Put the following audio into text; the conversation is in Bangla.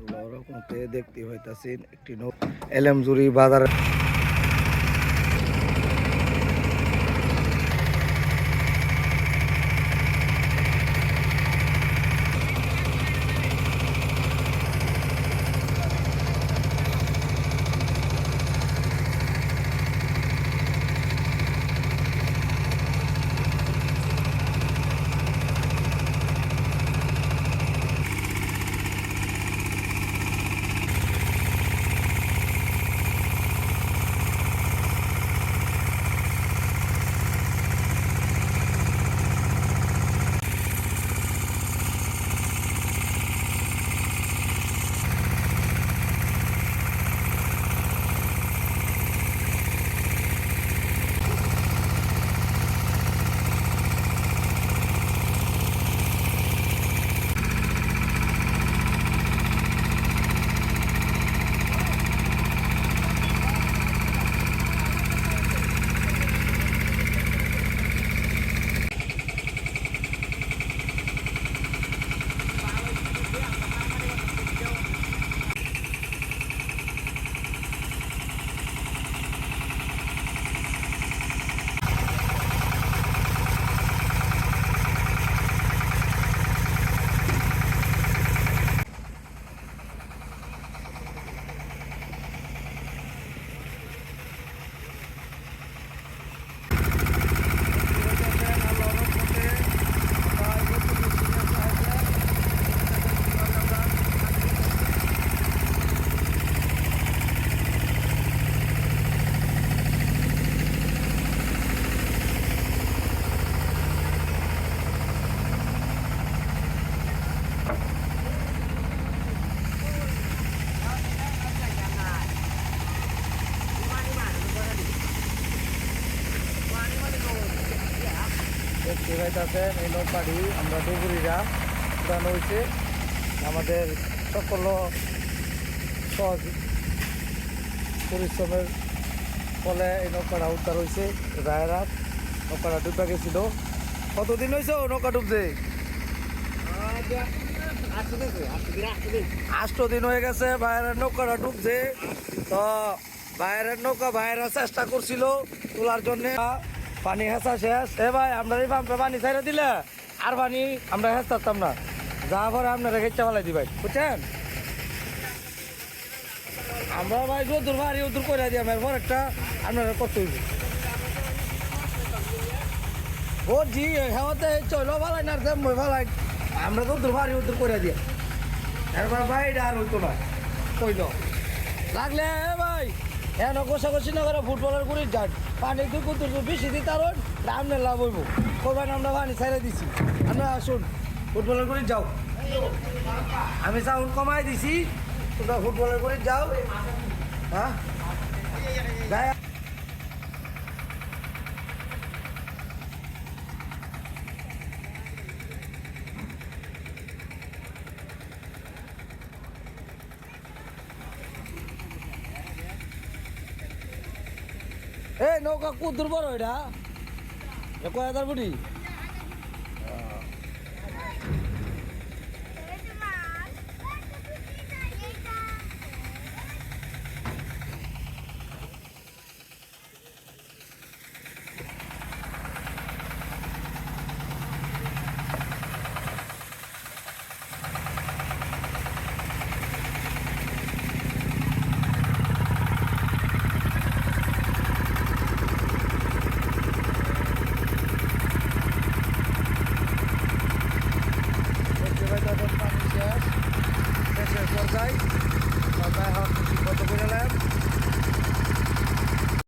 আল্লাহর রহমতে দেখতে হইতাছেন একটি এলেমজুরি বাজার। দেখতে পাইতেছেন এই নৌকাটি আমরা ডুবুরিরা উড়ানো হয়েছে। আমাদের সকল সহজ পরিশ্রমের ফলে এই নৌকাটা উদ্ধার হয়েছে। রায়রাত নৌকাটা ডুবে গেছিল। কতদিন হয়েছে ও নৌকা ডুবছে? 8 দিন হয়ে গেছে বাইরের নৌকাটা ডুবছে। তো বাইরের নৌকা বাইরের চেষ্টা করছিল তোলার জন্য, পানি হেঁচা শেষ। ভাই আমরা এই পাম্পে পানি ছাইড়ে দিলে আর পানি আমরা হেঁচাতাম না, যা করে আপনারা খেতে ফেলাই দিই ভাই, বুঝছেন? আমরা ভাই যদুর ভারী উদুর করে দিই আমার পর একটা আপনারা কত হইব ও জি হেওয়াতে চলো ভালাই না মই ভালাই, আমরা যদুর ভারী উদুর করে দিই। এরপর ভাই এটা আর হইতো না কইল লাগলে ভাই এখন গোসাগোসি না করে ফুটবলের করে যান, পানি দুই কুতুর বেশি দিই তার আপনার লাভ হইব। করবেন আমরা পানি ছেড়ে দিছি, আপনারা আসুন ফুটবলের করে যাও। আমি সাউন্ড কমাই দিছি, তোমরা ফুটবলের করে যাও। হ্যাঁ এই নৌকা কুদুর বড় এটা কয় হাজার বুড়ি। শেষের পর্যায়ে আমরা এখন কত করে